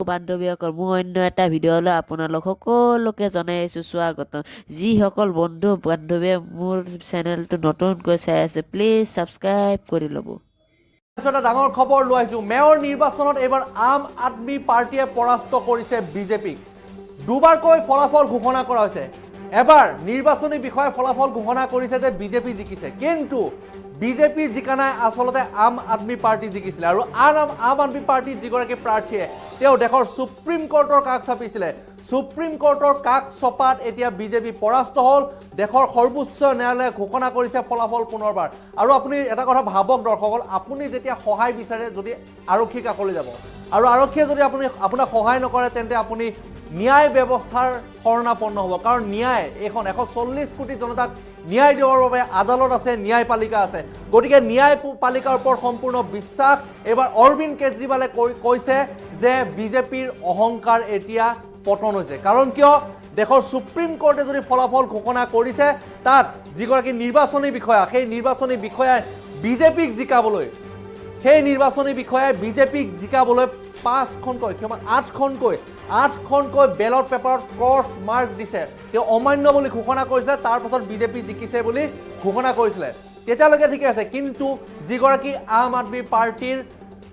বান্ধৱীসকল মোৰ অন্য এটা ভিডিঅ'লৈ আপোনালোক সকলোকে জনাইছোঁ স্বাগতম যিসকল বন্ধু বান্ধৱীয়ে মোৰ চেনেলটো নতুনকৈ চাই আছে প্লিজ ছাবস্ক্ৰাইব কৰি ল'ব এটা ডাঙৰ খবৰ লৈ আহিছোঁ মেয়ৰ নিৰ্বাচনত এইবাৰ আম আদমি পাৰ্টিয়ে পৰাস্ত কৰিছে বিজেপিক দুবাৰকৈ ফলাফল ঘোষণা কৰা হৈছে এবাৰ নিৰ্বাচনী বিষয়ে ফলাফল ঘোষণা কৰিছে যে বিজেপি জিকিছে কিন্তু বিজেপি জিকা নাই আসলতে আম আদমি পাৰ্টি জিকিছিলে আৰু আম আদমি পাৰ্টি যিগৰাকী প্ৰাৰ্থীয়ে তেওঁ দেশৰ সুপ্ৰিম কোৰ্টৰ কাষ চাপিছিলে সুপ্ৰিম কোৰ্টৰ কাষ চপাত এতিয়া বিজেপি পৰাস্ত হ'ল দেশৰ সৰ্বোচ্চ ন্যায়ালয়ে ঘোষণা কৰিছে ফলাফল পুনৰবাৰ আৰু আপুনি এটা কথা ভাবক দৰ্শকসকল আপুনি যেতিয়া সহায় বিচাৰে যদি আৰক্ষীৰ কাষলৈ যাব আৰু আৰক্ষীয়ে যদি আপোনাক সহায় নকৰে তেন্তে আপুনি ন্যায় ব্যৱস্থাৰ শৰণাপন্ন হ'ব কাৰণ ন্যায় এখন 140 কোটি জনতাক ন্যায় দিবৰ বাবে আদালত আছে ন্যায়পালিকা আছে গতিকে ন্যায়পালিকাৰ ওপৰত সম্পূৰ্ণ বিশ্বাস এবাৰ অৰবিন্দ কেজৰিৱালে কৈছে যে বিজেপিৰ অহংকাৰ এতিয়া পতন হৈছে কাৰণ কিয় দেশৰ সুপ্ৰিম কোৰ্টে যদি ফলাফল ঘোষণা কৰিছে তাত যিগৰাকী নিৰ্বাচনী বিষয়া সেই নিৰ্বাচনী বিষয়াই বিজেপিক জিকাবলৈ সেই নিৰ্বাচনী বিষয়াই বিজেপিক জিকাবলৈ 8খনকৈ বেলট পেপাৰত ক্ৰছ মাৰ্ক দিছে তেওঁ অমান্য বুলি ঘোষণা কৰিছে তাৰ পাছত বিজেপি জিকিছে বুলি ঘোষণা কৰিছিলে তেতিয়ালৈকে ঠিকে আছে কিন্তু যিগৰাকী আম আদমি পাৰ্টিৰ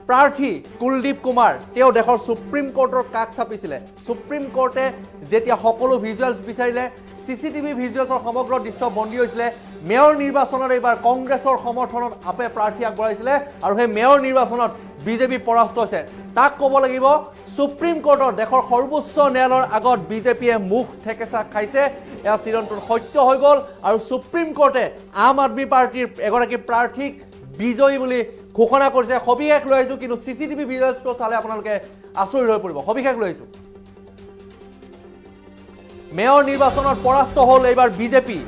প্ৰাৰ্থী কুলদীপ কুমাৰ তেওঁ দেশৰ সুপ্ৰিম কোৰ্টৰ কাষ চাপিছিলে সুপ্ৰিম কোৰ্টে যেতিয়া সকলো ভিজুৱেলছ বিচাৰিলে চিচিটিভি ভিজুৱেলছৰ সমগ্ৰ দৃশ্য বন্দী হৈছিলে মেয়ৰ নিৰ্বাচনত এইবাৰ কংগ্ৰেছৰ সমৰ্থনত আপে প্ৰাৰ্থী আগবঢ়াইছিলে আৰু সেই মেয়ৰ নিৰ্বাচনত বিজেপি পৰাস্ত হৈছে তাক ক'ব লাগিব সুপ্ৰিম কোৰ্টৰ দেশৰ সৰ্বোচ্চ ন্যায়ালয়ৰ আগত বিজেপিয়ে মুখ ঠেকেচা খাইছে এয়া চিৰন্তন সত্য হৈ গ'ল আৰু সুপ্ৰিম কোৰ্টে আম আদমি পাৰ্টিৰ এগৰাকী প্ৰাৰ্থীক বিজয়ী বুলি ঘোষণা কৰিছে সবিশেষ লৈ আহিছোঁ কিন্তু চিচিটিভি ভিজুৱেলছটো চালে আপোনালোকে আচৰিত হৈ পৰিব সবিশেষ লৈ আহিছোঁ মেয়ৰ নিৰ্বাচনত পৰাস্ত হ'ল এইবাৰ বিজেপি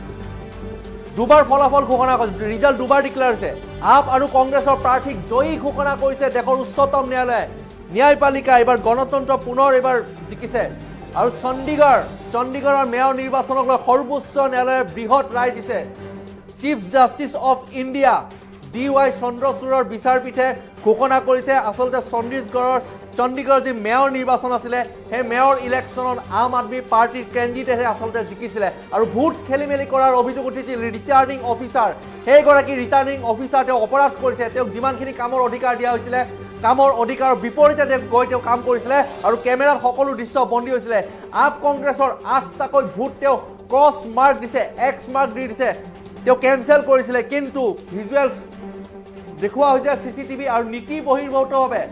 দুবাৰ ফলাফল ঘোষণা কৰিছে ৰিজাল্ট দুবাৰ ডিক্লেয়াৰ হৈছে আপ আৰু কংগ্ৰেছৰ প্ৰাৰ্থীক জয়ী ঘোষণা কৰিছে দেশৰ উচ্চতম ন্যায়ালয়ে ন্যায়পালিকা এইবাৰ গণতন্ত্ৰ পুনৰ এইবাৰ জিকিছে আৰু চণ্ডীগড়ৰ মেয়ৰ নিৰ্বাচনক লৈ সৰ্বোচ্চ ন্যায়ালয়ে বৃহৎ ৰায় দিছে chief justice of India DY চন্দ্ৰচূড়ৰ বিচাৰপীঠে ঘোষণা কৰিছে আসলতে চণ্ডীগড়ৰ যি মেয়ৰ নিৰ্বাচন আছিলে সেই মেয়ৰ ইলেকশ্যনত আম আদমি পাৰ্টিৰ কেণ্ডিডেটে আসলতে জিকিছিলে আৰু ভোট খেলি মেলি কৰাৰ অভিযোগ উঠিছিল ৰিটাৰ্ণিং অফিচাৰ সেইগৰাকী ৰিটাৰ্ণিং অফিচাৰ তেওঁ অপৰাধ কৰিছে তেওঁক যিমানখিনি কামৰ অধিকাৰ দিয়া হৈছিলে কামৰ অধিকাৰৰ বিপৰীতে তেওঁ কাম কৰিছিলে আৰু কেমেৰাত সকলো দৃশ্য বন্দী হৈছিলে আপ কংগ্ৰেছৰ 8টাকৈ ভোট তেওঁ ক্ৰছ মাৰ্ক দিছে এক্স মাৰ্ক দি দিছে তেওঁ কেনচেল কৰিছিলে কিন্তু ভিজুৱেলছ দেখুওৱা হৈছে চিচিটিভি আৰু নীতি বহিৰ্ভূতভাৱে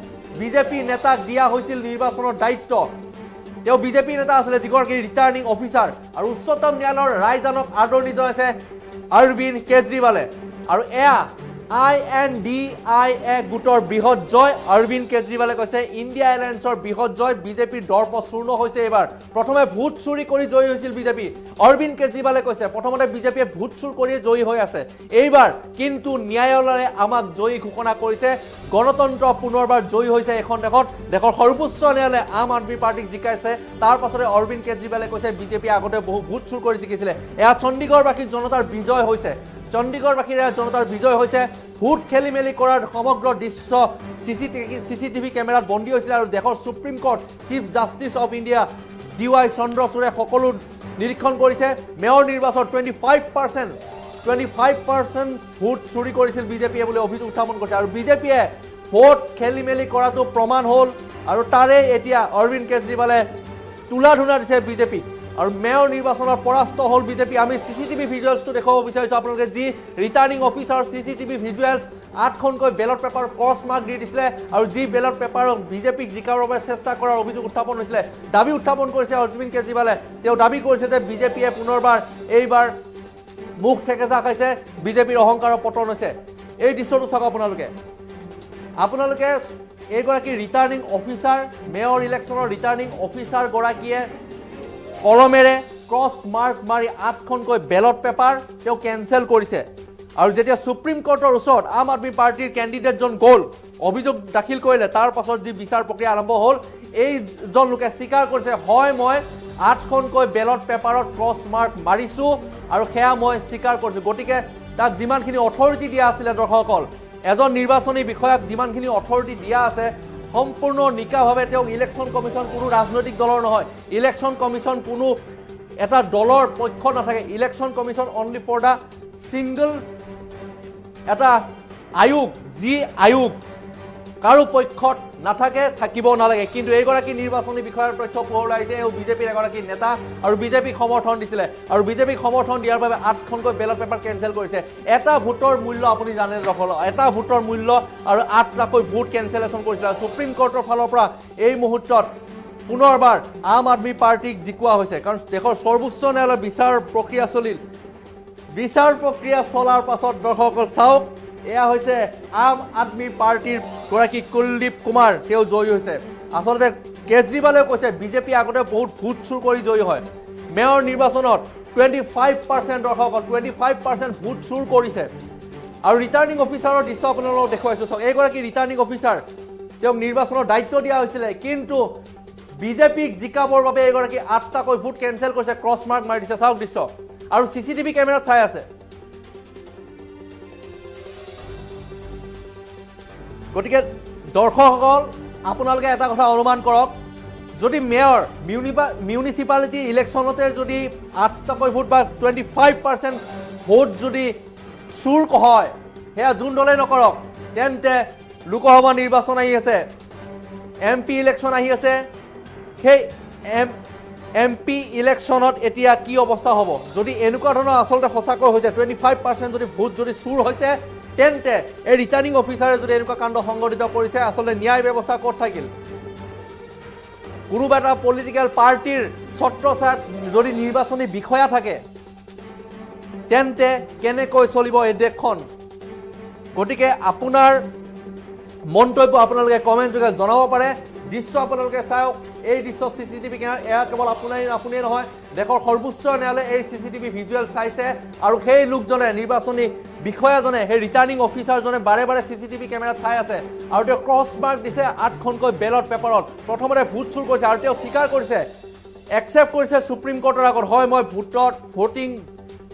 বিজেপি নেতাক দিয়া হৈছিল নিৰ্বাচনৰ দায়িত্ব তেওঁ বিজেপি নেতা আছিলে যিগৰাকী ৰিটাৰ্ণিং অফিচাৰ আৰু উচ্চতম ন্যায়ালয়ৰ ৰায়দানক আদৰণি জনাইছে অৰবিন্দ কেজৰিৱালে আৰু এয়া INDIA গোটৰ বৃহৎ জয় অৰবিন্দ কেজৰিৱালে কৈছে ইণ্ডিয়া এলায়েন্সৰ বৃহৎ জয় বিজেপিৰ দৰ্প চূৰ্ণ হৈছে এইবাৰ প্ৰথমে ভোট চুৰি কৰি জয়ী হৈছিল বিজেপি অৰবিন্দ কেজৰিৱালে কৈছে প্ৰথমতে বিজেপিয়ে ভোট চুৰ কৰিয়ে জয়ী হৈ আছে এইবাৰ কিন্তু ন্যায়ালয়ে আমাক জয়ী ঘোষণা কৰিছে গণতন্ত্ৰ পুনৰবাৰ জয়ী হৈছে এখন দেশৰ সৰ্বোচ্চ ন্যায়ালয়ে আম আদমি পাৰ্টিক জিকাইছে তাৰ পাছতে অৰবিন্দ কেজৰিৱালে কৈছে বিজেপি আগতে বহু ভোট চুৰ কৰি জিকিছিলে এয়া চণ্ডীগড়বাসীৰ জনতাৰ বিজয় হৈছে চণ্ডীগড়বাসীৰ জনতাৰ বিজয় হৈছে ভোট খেলি মেলি কৰাৰ সমগ্ৰ দৃশ্য চিচিটিভি কেমেৰাত বন্দী হৈছিল আৰু দেশৰ supreme court chief justice of India DY চন্দ্ৰচূড়ে সকলো নিৰীক্ষণ কৰিছে মেয়ৰ নিৰ্বাচন 25% ভোট চুৰি কৰিছিল বিজেপিয়ে বুলি অভিযোগ উত্থাপন কৰিছে আৰু বিজেপিয়ে ভোট খেলি মেলি কৰাটো প্ৰমাণ হ'ল আৰু তাৰে এতিয়া অৰবিন্দ কেজৰিৱালে তুলা ধুনা দিছে বিজেপি আৰু মেয়ৰ নিৰ্বাচনত পৰাস্ত হ'ল বিজেপি আমি চিচিটিভি ভিজুৱেলছটো দেখুৱাব বিচাৰিছোঁ আপোনালোকে যি ৰিটাৰ্ণিং অফিচাৰ চিচিটিভি ভিজুৱেলছ 8খনকৈ বেলট পেপাৰ ক্ৰছ মাৰ্ক দি দিছিলে আৰু যি বেলট পেপাৰক বিজেপিক জিকাৰ বাবে চেষ্টা কৰাৰ অভিযোগ উত্থাপন হৈছিলে দাবী উত্থাপন কৰিছে অৰবিন্দ কেজৰিৱালে তেওঁ দাবী কৰিছে যে বিজেপিয়ে পুনৰবাৰ এইবাৰ মুখ ঠেকেচা খাইছে বিজেপিৰ অহংকাৰৰ পতন হৈছে এই দৃশ্যটো চাওক আপোনালোকে এইগৰাকী ৰিটাৰ্ণিং অফিচাৰ মেয়ৰ ইলেকশ্যনৰ ৰিটাৰ্ণিং অফিচাৰ গৰাকীয়ে কলমেৰে ক্ৰছ মাৰ্ক মাৰি 8খনকৈ বেলট পেপাৰ তেওঁ কেনচেল কৰিছে আৰু যেতিয়া সুপ্ৰিম কোৰ্টৰ ওচৰত আম আদমি পাৰ্টিৰ কেণ্ডিডেটজন গ'ল অভিযোগ দাখিল কৰিলে তাৰ পাছত যি বিচাৰ প্ৰক্ৰিয়া আৰম্ভ হ'ল এইজন লোকে স্বীকাৰ কৰিছে হয় মই 8খনকৈ বেলট পেপাৰত ক্ৰছ মাৰ্ক মাৰিছোঁ আৰু সেয়া মই স্বীকাৰ কৰিছোঁ গতিকে তাক যিমানখিনি অথৰিটি দিয়া আছিলে দৰ্শকসকল এজন নিৰ্বাচনী বিষয়াক যিমানখিনি অথৰিটি দিয়া আছে সম্পূৰ্ণ নিকাভাৱে তেওঁক ইলেকশ্যন কমিশ্যন কোনো ৰাজনৈতিক দলৰ নহয়, ইলেকশ্যন কমিশ্যন কোনো এটা দলৰ পক্ষ নাথাকে, election commission only for the single এটা আয়োগ, যি আয়োগ কাৰো পক্ষত নাথাকে, থাকিব নালাগে। কিন্তু এইগৰাকী নিৰ্বাচনী বিষয়াৰ তথ্য পোহৰলৈ আহিছে, এওঁ বিজেপিৰ এগৰাকী নেতা আৰু বিজেপিক সমৰ্থন দিছিলে আৰু বিজেপিক সমৰ্থন দিয়াৰ বাবে 8খনকৈ বেলট পেপাৰ কেঞ্চেল কৰিছে। এটা ভোটৰ মূল্য আপুনি জানে দখল, এটা ভোটৰ মূল্য আৰু 8টাকৈ ভোট কেঞ্চেলেশ্যন কৰিছিলে। আৰু সুপ্ৰিম কোৰ্টৰ ফালৰ পৰা এই মুহূৰ্তত পুনৰবাৰ আম আদমি পাৰ্টিক জিকোৱা হৈছে, কাৰণ দেশৰ সৰ্বোচ্চ ন্যায়ালয়ৰ বিচাৰ প্ৰক্ৰিয়া চলিল। বিচাৰ প্ৰক্ৰিয়া চলাৰ পাছত দৰ্শকসকল চাওক, এয়া হৈছে আম আদমি পাৰ্টিৰ গৰাকী কুলদীপ কুমাৰ, তেওঁ জয়ী হৈছে। আচলতে কেজৰিৱালেও কৈছে বিজেপি আগতে বহুত ভোট চুৰ কৰি জয়ী হয়। মেয়ৰ নিৰ্বাচনত 25% দৰ্শকসকল 25% ভোট চুৰ কৰিছে। আৰু ৰিটাৰ্ণিং অফিচাৰৰ দৃশ্য আপোনালোকক দেখুৱাইছোঁ চাওক, এইগৰাকী ৰিটাৰ্ণিং অফিচাৰ, তেওঁক নিৰ্বাচনৰ দায়িত্ব দিয়া হৈছিলে, কিন্তু বিজেপিক জিকাবৰ বাবে এইগৰাকী 8টাকৈ ভোট কেঞ্চেল কৰিছে, ক্ৰছ মাৰ্ক মাৰি দিছে। চাওক দৃশ্য, আৰু CCTV কেমেৰাত চাই আছে। গতিকে দৰ্শকসকল আপোনালোকে এটা কথা অনুমান কৰক, যদি মেয়ৰ মিউনিচিপালিটি ইলেকশ্যনতে যদি 8টাকৈ ভোট বা 25% ভোট যদি চুৰ হয়, সেয়া যোন দলেই নকৰক, তেন্তে লোকসভা নিৰ্বাচন আহি আছে, MP ইলেকশ্যন আহি আছে, সেই MP ইলেকশ্যনত এতিয়া কি অৱস্থা হ'ব? যদি এনেকুৱা ধৰণৰ আচলতে সঁচাকৈ হৈছে 25% যদি ভোট যদি চুৰ হৈছে, তেন্তে এই ৰিটাৰ্ণিং অফিচাৰে যদি এনেকুৱা কাণ্ড সংঘটিত কৰিছে, আচলতে ন্যায় ব্যৱস্থা ক'ত থাকিল? কোনোবা এটা পলিটিকেল পাৰ্টিৰ ছত্ৰছায়াত যদি নিৰ্বাচনী বিষয়া থাকে, তেন্তে কেনেকৈ চলিব এই দেশখন? গতিকে আপোনাৰ মন্তব্য আপোনালোকে কমেণ্ট যোগে জনাব পাৰে। দৃশ্য আপোনালোকে চাওক, এই দৃশ্য CCTV কেমেৰা, এয়া কেৱল আপুনিয়ে নহয়, দেশৰ সৰ্বোচ্চ ন্যায়ালয়ে এই CCTV ভিজুৱেল চাইছে, আৰু সেই লোকজনে নিৰ্বাচনী বিষয়াজনে, সেই ৰিটাৰ্ণিং অফিচাৰজনে বাৰে বাৰে CCTV কেমেৰাত চাই আছে, আৰু তেওঁ ক্ৰছ মাৰ্ক দিছে 8খনকৈ বেলট পেপাৰত। প্ৰথমতে ভোট চুৰ কৰিছে, আৰু তেওঁ স্বীকাৰ কৰিছে, একচেপ্ট কৰিছে সুপ্ৰিম কোৰ্টৰ আগত, হয় মই ভোটিং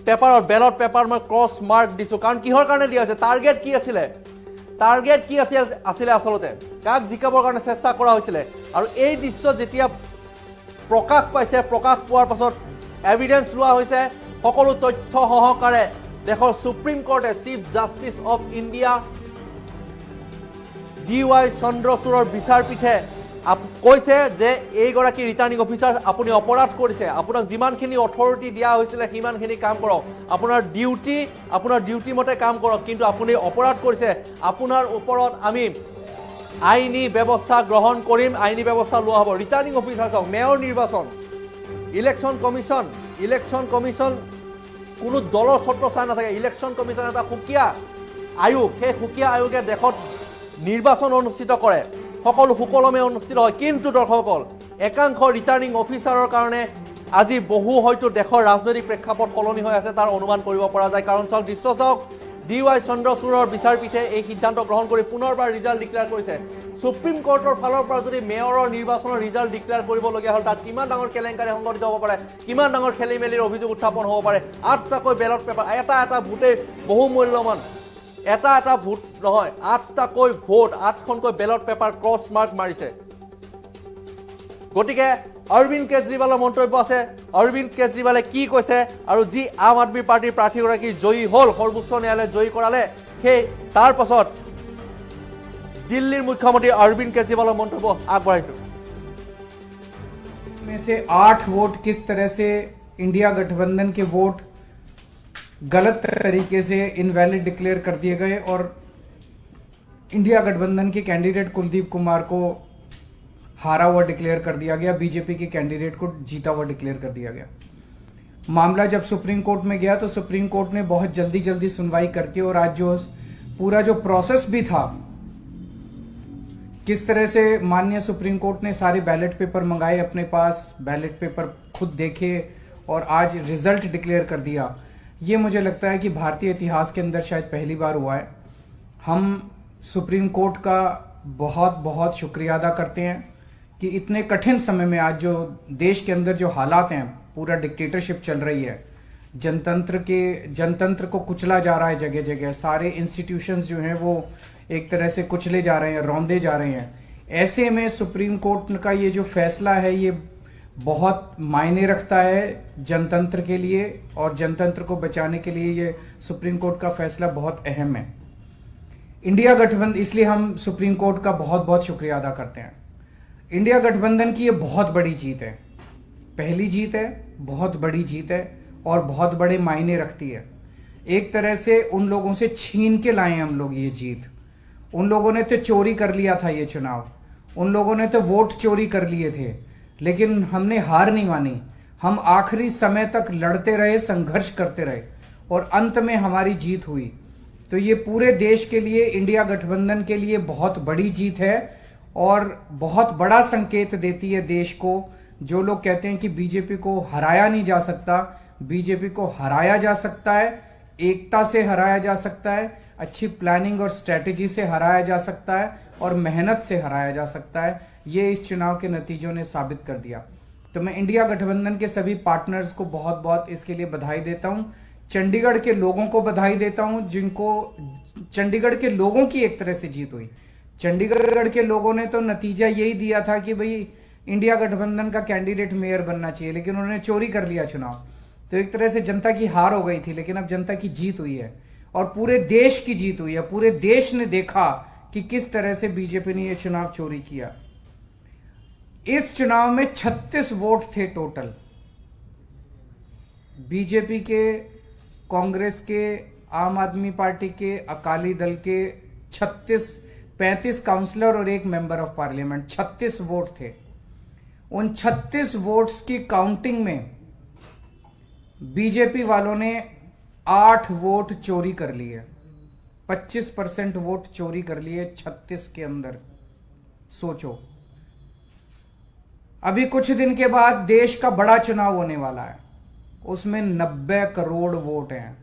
পেপাৰত বেলট পেপাৰ মই ক্ৰছ মাৰ্ক দিছোঁ। কাৰণ কিহৰ কাৰণে দিয়া হৈছে? টাৰ্গেট কি আছিলে? আচলতে কাক জিকাবৰ কাৰণে চেষ্টা কৰা হৈছিলে। আৰু এই দৃশ্য যেতিয়া প্ৰকাশ পাইছে, প্ৰকাশ পোৱাৰ পাছত এভিডেন্স লোৱা হৈছে, সকলো তথ্য সহকাৰে দেশৰ সুপ্ৰিম কোৰ্টে chief justice of India DY চন্দ্ৰচূড়ৰ বিচাৰপীঠে কৈছে যে এইগৰাকী ৰিটাৰ্ণিং অফিচাৰ, আপুনি অপৰাধ কৰিছে, আপোনাক যিমানখিনি অথৰিটি দিয়া হৈছিলে সিমানখিনি কাম কৰক, আপোনাৰ ডিউটি মতে কাম কৰক, কিন্তু আপুনি অপৰাধ কৰিছে, আপোনাৰ ওপৰত আমি আইনী ব্যৱস্থা গ্ৰহণ কৰিম, আইনী ব্যৱস্থা লোৱা হ'ব। ৰিটাৰ্ণিং অফিচাৰ চাওক, মেয়ৰ নিৰ্বাচন, ইলেকশ্যন কমিশ্যন কোনো দলৰ ছত্ৰছায়া নাথাকে, ইলেকশ্যন কমিশ্যন এটা সুকীয়া আয়োগ, সেই সুকীয়া আয়োগে দেশত নিৰ্বাচন অনুষ্ঠিত কৰে, সকলো সুকলমে অনুষ্ঠিত হয়। কিন্তু দৰ্শকসকল, একাংশ ৰিটাৰ্ণিং অফিচাৰৰ কাৰণে আজি বহু হয়তো দেশৰ ৰাজনৈতিক প্ৰেক্ষাপট সলনি হৈ আছে, তাৰ অনুমান কৰিব পৰা যায়। কাৰণ চাওক, দৃশ্য চাওক, DY চন্দ্ৰচূড়ৰ বিচাৰপীঠে এই সিদ্ধান্ত গ্ৰহণ কৰি পুনৰবাৰ ৰিজাল্ট ডিক্লেয়াৰ কৰিছে। সুপ্ৰিম কোৰ্টৰ ফালৰ পৰা যদি মেয়ৰৰ নিৰ্বাচনৰ ৰিজাল্ট ডিক্লেয়াৰ কৰিবলগীয়া হ'ল, তাত কিমান ডাঙৰ কেলেংকাৰী সংঘটিত হ'ব পাৰে, কিমান ডাঙৰ খেলি মেলিৰ অভিযোগ উত্থাপন হ'ব পাৰে। 8টাকৈ বেলট পেপাৰ, এটা ভোটেই বহু মূল্যৱান, এটা ভোট নহয়, 8টাকৈ ভোট, 8খনকৈ বেলট পেপাৰ ক্ৰছ মাৰ্ক মাৰিছে। গতিকে অৰবিন্দ কেজৰিৱালৰ মন্তব্য আছে, অৰবিন্দ কেজৰিৱালে কি কৈছে, আৰু যি আম আদমি পাৰ্টিৰ প্ৰাৰ্থীগৰাকী জয়ী হ'ল, সৰ্বোচ্চ ন্যায়ালয়ে জয়ী কৰালে, সেই তাৰ পাছত দিল্লীৰ মুখ্যমন্ত্ৰী অৰবিন্দ কেজৰিৱালৰ মন্তব্য আগবঢ়াইছোঁ। में से 8 वोट किस तरह से इंडिया गठबंधन के वोट गलत तरीके से इनवैलिड डिक्लेयर कर दिए गए और इंडिया गठबंधन के कैंडिडेट कुलदीप कुमार को हारा हुआ डिक्लेयर कर दिया गया, बीजेपी के कैंडिडेट को जीता हुआ डिक्लेयर कर दिया गया। मामला जब सुप्रीम कोर्ट में गया तो सुप्रीम कोर्ट ने बहुत जल्दी सुनवाई करके, और आज जो पूरा जो प्रोसेस भी था, किस तरह से माननीय सुप्रीम कोर्ट ने सारे बैलेट पेपर मंगाए अपने पास, बैलेट पेपर खुद देखे और आज रिजल्ट डिक्लेयर कर दिया, ये मुझे लगता है कि भारतीय इतिहास के अंदर शायद पहली बार हुआ है। हम सुप्रीम कोर्ट का बहुत शुक्रिया अदा करते हैं कि इतने कठिन समय में आज जो देश के अंदर जो हालात हैं, पूरा डिक्टेटरशिप चल रही है, जनतंत्र को कुचला जा रहा है जगह जगह, सारे इंस्टीट्यूशंस जो हैं वो एक तरह से कुचले जा रहे हैं, रौंदे जा रहे हैं। ऐसे में सुप्रीम कोर्ट का ये जो फैसला है ये बहुत मायने रखता है जनतंत्र के लिए, और जनतंत्र को बचाने के लिए ये सुप्रीम कोर्ट का फैसला बहुत अहम है। इंडिया गठबंधन, इसलिए हम सुप्रीम कोर्ट का बहुत बहुत शुक्रिया अदा करते हैं। इंडिया गठबंधन की ये बहुत बड़ी जीत है, पहली जीत है, बहुत बड़ी जीत है और बहुत बड़े मायने रखती है। एक तरह से उन लोगों से छीन के लाए हम लोग ये जीत। उन लोगों ने तो चोरी कर लिया था ये चुनाव, उन लोगों ने तो वोट चोरी कर लिए थे, लेकिन हमने हार नहीं मानी। हम आखिरी समय तक लड़ते रहे, संघर्ष करते रहे और अंत में हमारी जीत हुई। तो ये पूरे देश के लिए, इंडिया गठबंधन के लिए बहुत बड़ी जीत है और बहुत बड़ा संकेत देती है देश को। जो लोग कहते हैं कि बीजेपी को हराया नहीं जा सकता, बीजेपी को हराया जा सकता है, एकता से हराया जा सकता है, अच्छी प्लानिंग और स्ट्रेटेजी से हराया जा सकता है और मेहनत से हराया जा सकता है। ये इस चुनाव के नतीजों ने साबित कर दिया। तो मैं इंडिया गठबंधन के सभी पार्टनर्स को बहुत बहुत इसके लिए बधाई देता हूं। चंडीगढ़ के लोगों को बधाई देता हूं, जिनको चंडीगढ़ के लोगों की एक तरह से जीत हुई। चंडीगढ़ के लोगों ने तो नतीजा यही दिया था कि भाई इंडिया गठबंधन का कैंडिडेट मेयर बनना चाहिए, लेकिन उन्होंने चोरी कर लिया चुनाव। तो एक तरह से जनता की हार हो गई थी, लेकिन अब जनता की जीत हुई है और पूरे देश की जीत हुई है। पूरे देश ने देखा कि किस तरह से बीजेपी ने यह चुनाव चोरी किया। इस चुनाव में 36 वोट थे टोटल। बीजेपी के, कांग्रेस के, आम आदमी पार्टी के, अकाली दल के 35 काउंसलर और एक मेंबर ऑफ पार्लियामेंट, 36 वोट थे। उन 36 वोट्स की काउंटिंग में बीजेपी वालों ने 8 वोट चोरी कर लिए, 25% वोट चोरी कर लिए 36 के अंदर। सोचो, अभी कुछ दिन के बाद देश का बड़ा चुनाव होने वाला है, उसमें 90 करोड़ वोट हैं।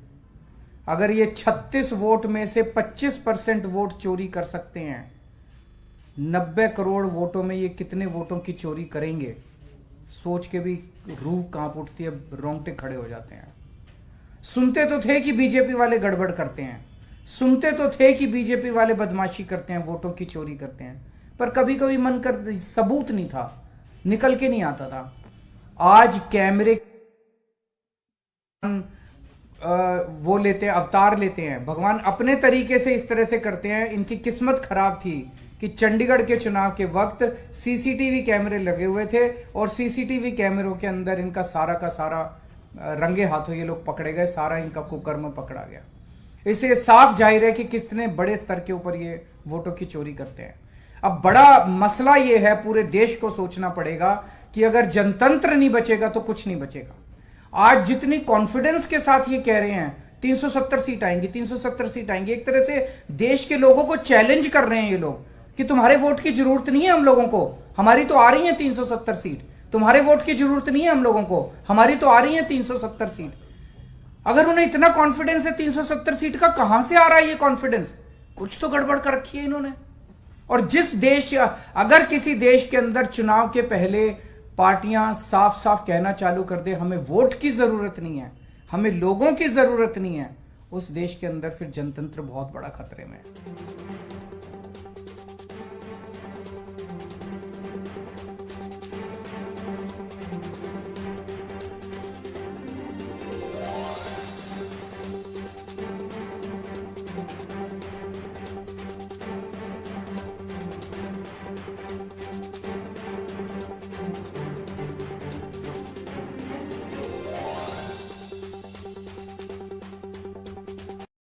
अगर ये 36 वोट में से 25% वोट चोरी कर सकते हैं, 90 करोड़ वोटों में ये कितने वोटों की चोरी करेंगे, सोच के भी रूह कांप उठती है, रोंगटे खड़े हो जाते हैं। सुनते तो थे कि बीजेपी वाले गड़बड़ करते हैं, सुनते तो थे कि बीजेपी वाले बदमाशी करते हैं, वोटों की चोरी करते हैं, पर कभी कभी मन कर सबूत नहीं था, निकल के नहीं आता था। आज कैमरे वो लेते हैं, अवतार लेते हैं, भगवान अपने तरीके से इस तरह से करते हैं। इनकी किस्मत खराब थी कि चंडीगढ़ के चुनाव के वक्त सीसीटीवी कैमरे लगे हुए थे और सीसीटीवी कैमरों के अंदर इनका सारा का सारा रंगे हाथों ये लोग पकड़े गए, सारा इनका कुकर्म पकड़ा गया। इससे साफ जाहिर है कि कितने बड़े स्तर के ऊपर ये वोटों की चोरी करते हैं। अब बड़ा मसला ये है, पूरे देश को सोचना पड़ेगा कि अगर जनतंत्र नहीं बचेगा तो कुछ नहीं बचेगा। आज जितनी कॉन्फिडेंस के साथ ये कह रहे हैं 370 सीट आएंगी, 370 सीट आएंगी, एक तरह से देश के लोगों को चैलेंज कर रहे हैं ये लोग कि तुम्हारे वोट की जरूरत नहीं है हम लोगों को, हमारी तो आ रही है 370 सीट। तुम्हारे वोट की जरूरत नहीं है हम लोगों को, हमारी तो आ रही है 370 सीट। अगर उन्हें इतना कॉन्फिडेंस है 370 सीट का, कहां से आ रहा है ये कॉन्फिडेंस? कुछ तो गड़बड़ कर रखी है इन्होंने। और जिस देश, अगर किसी देश के अंदर चुनाव के पहले पार्टियां साफ साफ कहना चालू कर दे हमें वोट की जरूरत नहीं है, हमें लोगों की जरूरत नहीं है, उस देश के अंदर फिर जनतंत्र बहुत बड़ा खतरे में है।